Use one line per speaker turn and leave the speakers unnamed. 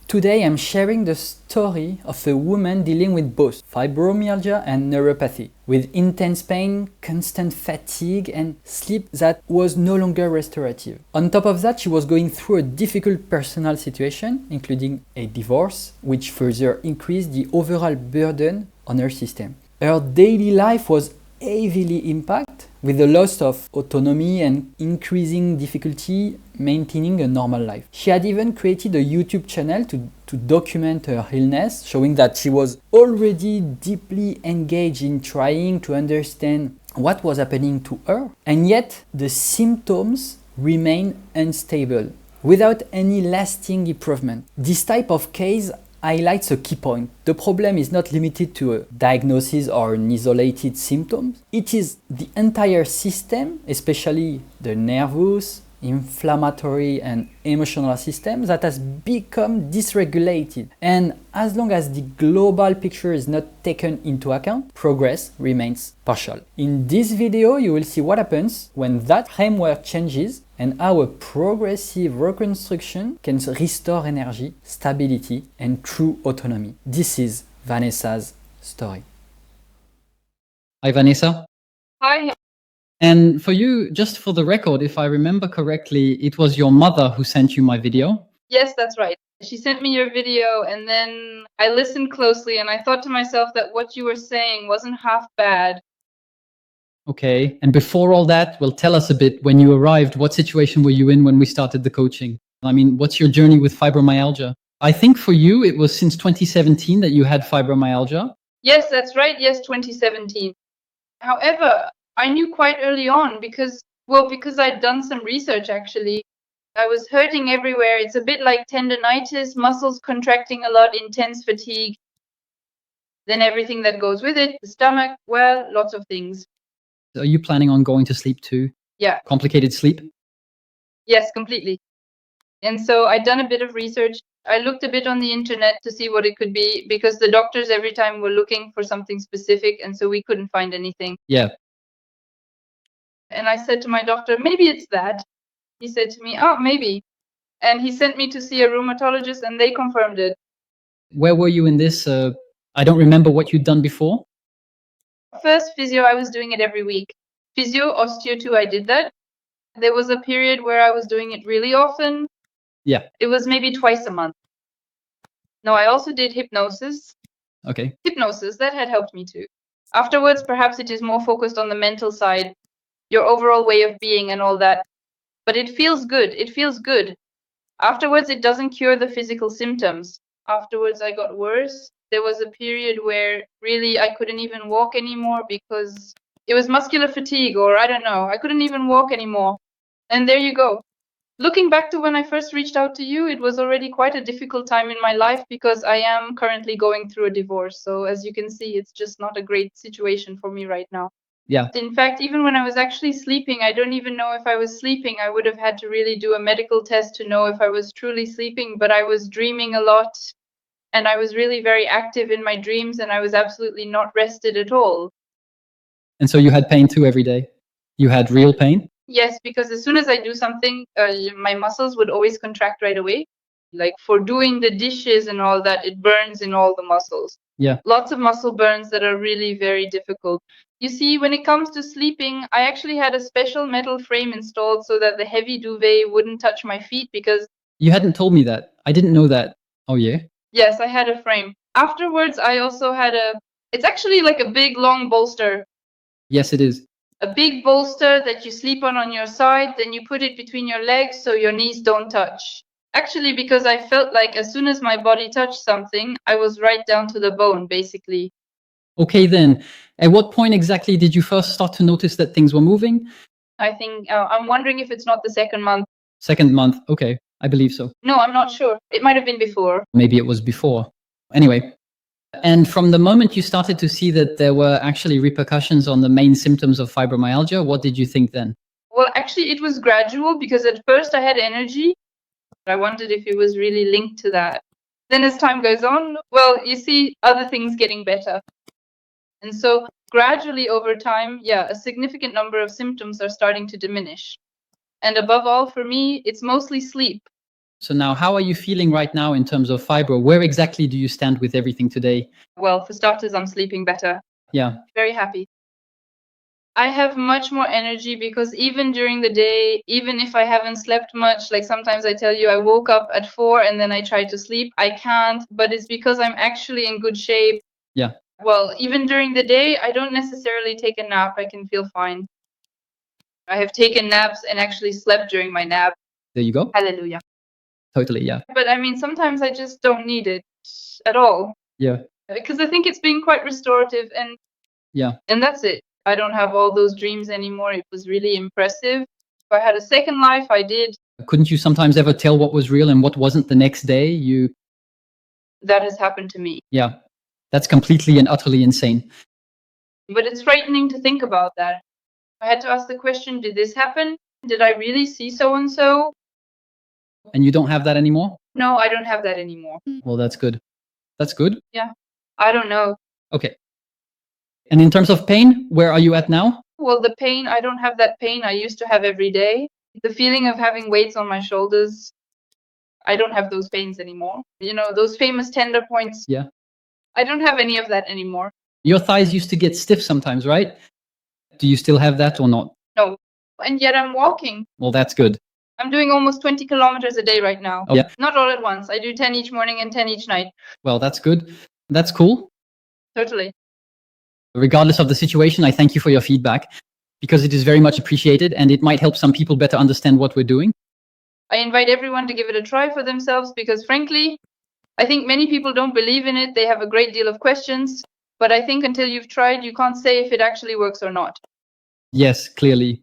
Today I'm sharing the story of a woman dealing with both fibromyalgia and neuropathy, with intense pain, constant fatigue, and sleep that was no longer restorative. On top of that, she was going through a difficult personal situation, including a divorce, which further increased the overall burden on her system. Her daily life was heavily impacted, with the loss of autonomy and increasing difficulty maintaining a normal life. She had even created a YouTube channel to document her illness, showing that she was already deeply engaged in trying to understand what was happening to her, and yet the symptoms remain unstable without any lasting improvement. This type of case highlights a key point. The problem is not limited to a diagnosis or an isolated symptom. It is the entire system, especially the nervous, inflammatory and emotional system, that has become dysregulated. And as long as the global picture is not taken into account, progress remains partial. In this video, you will see what happens when that framework changes and how a progressive reconstruction can restore energy, stability, and true autonomy. This is Vanessa's story.
Hi, Vanessa.
Hi.
And for you, just for the record, if I remember correctly, it was your mother who sent you my video.
Yes, that's right. She sent me your video, and then I listened closely, and I thought to myself that what you were saying wasn't half bad.
Okay. And before all that, well, tell us a bit. When you arrived, what situation were you in when we started the coaching? I mean, what's your journey with fibromyalgia? I think for you, it was since 2017 that you had fibromyalgia.
Yes, that's right. Yes, 2017. However, I knew quite early on because I'd done some research actually. I was hurting everywhere. It's a bit like tendonitis, muscles contracting a lot, intense fatigue. Then everything that goes with it, the stomach, well, lots of things.
Are you planning on going to sleep too?
Yeah.
Complicated sleep?
Yes, completely. And so I'd done a bit of research. I looked a bit on the internet to see what it could be because the doctors every time were looking for something specific, and so we couldn't find anything.
Yeah.
And I said to my doctor, maybe it's that. He said to me, oh, maybe. And he sent me to see a rheumatologist, and they confirmed it.
Where were you in this? I don't remember what you'd done before.
First physio, I was doing it every week. Physio, osteo too, I did that. There was a period where I was doing it really often.
Yeah.
It was maybe twice a month. No, I also did hypnosis.
Okay.
Hypnosis, that had helped me too. Afterwards, perhaps it is more focused on the mental side, your overall way of being and all that. But it feels good. It feels good. Afterwards, it doesn't cure the physical symptoms. Afterwards, I got worse. There was a period where really I couldn't even walk anymore because it was muscular fatigue, or I don't know. I couldn't even walk anymore. And there you go. Looking back to when I first reached out to you, it was already quite a difficult time in my life because I am currently going through a divorce. So as you can see, it's just not a great situation for me right now.
Yeah.
In fact, even when I was actually sleeping, I don't even know if I was sleeping. I would have had to really do a medical test to know if I was truly sleeping, but I was dreaming a lot and I was really very active in my dreams and I was absolutely not rested at all.
And so you had pain too every day? You had real pain?
Yes, because as soon as I do something, my muscles would always contract right away. Like for doing the dishes and all that, it burns in all the muscles.
Yeah.
Lots of muscle burns that are really very difficult. You see, when it comes to sleeping, I actually had a special metal frame installed so that the heavy duvet wouldn't touch my feet because...
You hadn't told me that. I didn't know that. Oh, yeah?
Yes, I had a frame. Afterwards, I also had it's actually like a big long bolster.
Yes, it is.
A big bolster that you sleep on your side, then you put it between your legs so your knees don't touch. Actually, because I felt like as soon as my body touched something, I was right down to the bone, basically.
Okay, then. At what point exactly did you first start to notice that things were moving?
I think, I'm wondering if it's not the second month.
Second month, okay. I believe so.
No, I'm not sure. It might have been before.
Maybe it was before. Anyway. And from the moment you started to see that there were actually repercussions on the main symptoms of fibromyalgia, what did you think then?
Well, actually, it was gradual because at first I had energy. I wondered if it was really linked to that. Then as time goes on, well, you see other things getting better. And so gradually over time, yeah, a significant number of symptoms are starting to diminish. And above all, for me, it's mostly sleep.
So now, how are you feeling right now in terms of fibro? Where exactly do you stand with everything today?
Well, for starters, I'm sleeping better.
Yeah.
Very happy. I have much more energy because even during the day, even if I haven't slept much, like sometimes I tell you I woke up at 4 and then I try to sleep, I can't, but it's because I'm actually in good shape.
Yeah.
Well, even during the day, I don't necessarily take a nap. I can feel fine. I have taken naps and actually slept during my nap.
There you go.
Hallelujah.
Totally. Yeah.
But I mean, sometimes I just don't need it at all.
Yeah.
Because I think it's been quite restorative and
Yeah.
and that's it. I don't have all those dreams anymore. It was really impressive. If I had a second life, I did.
Couldn't you sometimes ever tell what was real and what wasn't the next day?
That has happened to me.
Yeah. That's completely and utterly insane.
But it's frightening to think about that. I had to ask the question, did this happen? Did I really see so and so?
And you don't have that anymore?
No, I don't have that anymore.
Well, that's good. That's good.
Yeah. I don't know.
Okay. And in terms of pain, where are you at now?
Well, the pain, I don't have that pain I used to have every day. The feeling of having weights on my shoulders, I don't have those pains anymore. You know, those famous tender points.
Yeah.
I don't have any of that anymore.
Your thighs used to get stiff sometimes, right? Do you still have that or not?
No. And yet I'm walking.
Well, that's good.
I'm doing almost 20 kilometers a day right now.
Oh, yeah.
Not all at once. I do 10 each morning and 10 each night.
Well, that's good. That's cool.
Totally.
Regardless of the situation, I thank you for your feedback because it is very much appreciated and it might help some people better understand what we're doing.
I invite everyone to give it a try for themselves because frankly, I think many people don't believe in it. They have a great deal of questions, but I think until you've tried, you can't say if it actually works or not.
Yes, clearly.